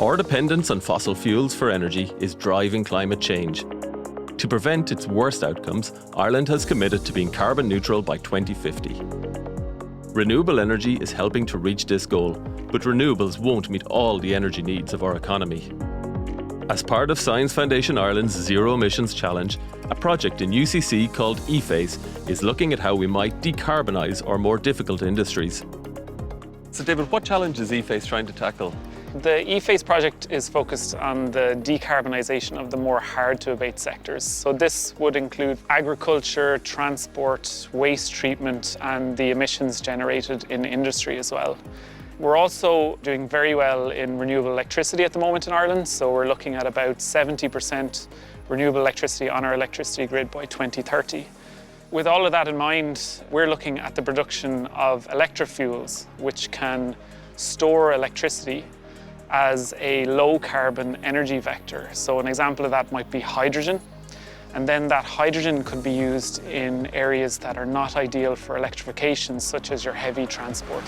Our dependence on fossil fuels for energy is driving climate change. To prevent its worst outcomes, Ireland has committed to being carbon neutral by 2050. Renewable energy is helping to reach this goal, but renewables won't meet all the energy needs of our economy. As part of Science Foundation Ireland's Zero Emissions Challenge, a project in UCC called EFACE is looking at how we might decarbonise our more difficult industries. So David, what challenge is EFACE trying to tackle? The EFACE project is focused on the decarbonisation of the more hard-to-abate sectors. So this would include agriculture, transport, waste treatment, and the emissions generated in industry as well. We're also doing very well in renewable electricity at the moment in Ireland. So we're looking at about 70% renewable electricity on our electricity grid by 2030. With all of that in mind, we're looking at the production of electrofuels, which can store electricity as a low-carbon energy vector. So an example of that might be hydrogen. And then that hydrogen could be used in areas that are not ideal for electrification, such as your heavy transport.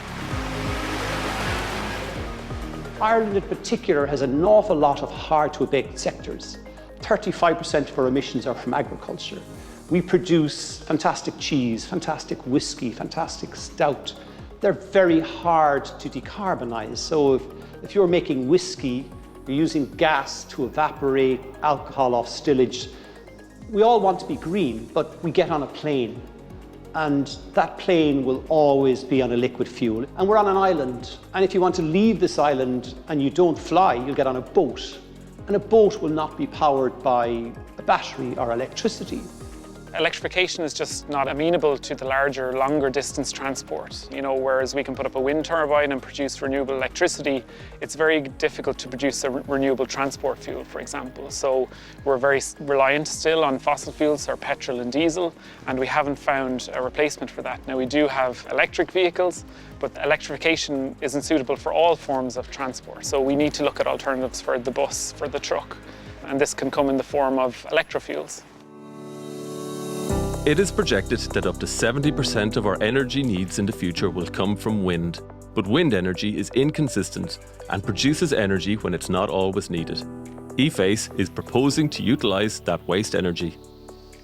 Ireland in particular has an awful lot of hard-to-abate sectors. 35% of our emissions are from agriculture. We produce fantastic cheese, fantastic whiskey, fantastic stout. They're very hard to decarbonise. So if you're making whiskey, you're using gas to evaporate alcohol off stillage. We all want to be green, but we get on a plane, and that plane will always be on a liquid fuel. And we're on an island, and if you want to leave this island and you don't fly, you'll get on a boat. And a boat will not be powered by a battery or electricity. Electrification is just not amenable to the larger, longer distance transport. Whereas we can put up a wind turbine and produce renewable electricity, it's very difficult to produce a renewable transport fuel, for example. So we're very reliant still on fossil fuels, or petrol and diesel, and we haven't found a replacement for that. Now we do have electric vehicles, but electrification isn't suitable for all forms of transport. So we need to look at alternatives for the bus, for the truck, and this can come in the form of electrofuels. It is projected that up to 70% of our energy needs in the future will come from wind. But wind energy is inconsistent and produces energy when it's not always needed. EFACE is proposing to utilise that waste energy.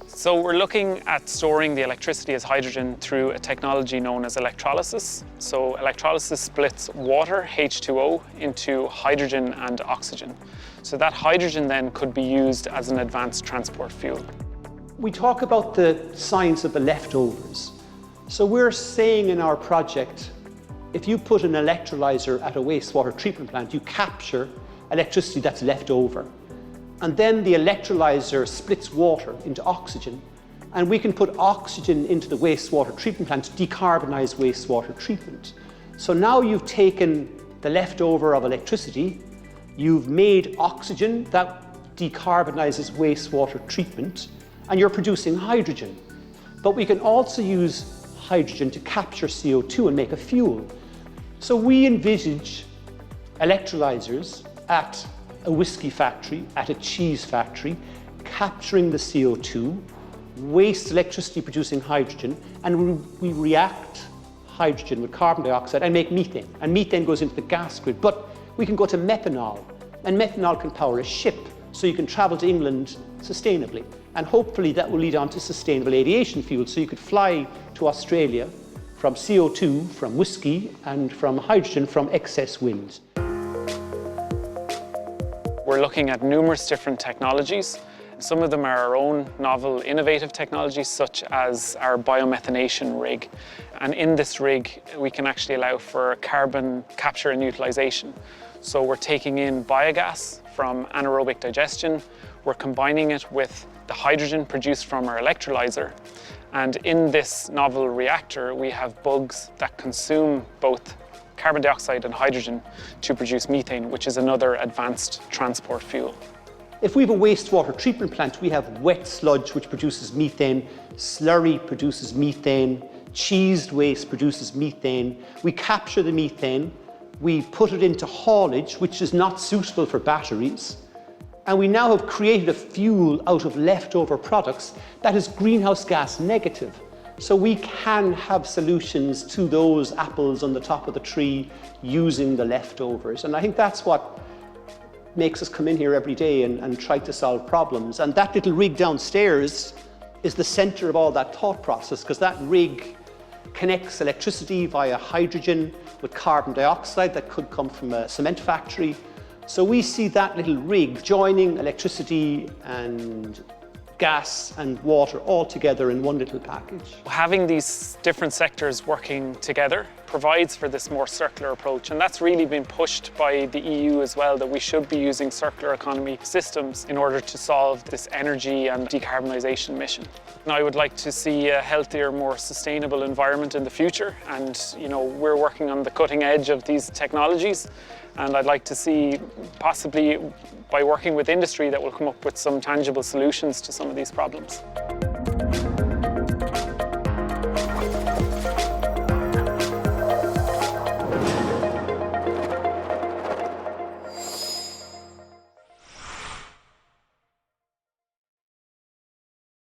So we're looking at storing the electricity as hydrogen through a technology known as electrolysis. So electrolysis splits water, H2O, into hydrogen and oxygen. So that hydrogen then could be used as an advanced transport fuel. We talk about the science of the leftovers. So we're saying in our project, if you put an electrolyser at a wastewater treatment plant, you capture electricity that's left over. And then the electrolyser splits water into oxygen, and we can put oxygen into the wastewater treatment plant to decarbonise wastewater treatment. So now you've taken the leftover of electricity, you've made oxygen that decarbonises wastewater treatment, and you're producing hydrogen. But we can also use hydrogen to capture CO2 and make a fuel. So we envisage electrolysers at a whiskey factory, at a cheese factory, capturing the CO2, waste electricity producing hydrogen, and we react hydrogen with carbon dioxide and make methane. And methane goes into the gas grid. But we can go to methanol, and methanol can power a ship, so you can travel to England sustainably. And hopefully that will lead on to sustainable aviation fuel, so you could fly to Australia from CO2, from whiskey, and from hydrogen from excess wind. We're looking at numerous different technologies. Some of them are our own novel, innovative technologies, such as our biomethanation rig. And in this rig, we can actually allow for carbon capture and utilisation. So we're taking in biogas from anaerobic digestion, we're combining it with the hydrogen produced from our electrolyser. And in this novel reactor, we have bugs that consume both carbon dioxide and hydrogen to produce methane, which is another advanced transport fuel. If we have a wastewater treatment plant, we have wet sludge which produces methane, slurry produces methane, cheesed waste produces methane. We capture the methane, we put it into haulage, which is not suitable for batteries, and we now have created a fuel out of leftover products that is greenhouse gas negative. So we can have solutions to those apples on the top of the tree using the leftovers. And I think that's what makes us come in here every day and try to solve problems. And that little rig downstairs is the center of all that thought process, because that rig connects electricity via hydrogen with carbon dioxide that could come from a cement factory. So we see that little rig joining electricity and gas and water all together in one little package. Having these different sectors working together provides for this more circular approach, and that's really been pushed by the EU as well, that we should be using circular economy systems in order to solve this energy and decarbonisation mission. And I would like to see a healthier, more sustainable environment in the future, and we're working on the cutting edge of these technologies, and I'd like to see, possibly by working with industry, that will come up with some tangible solutions to some of these problems.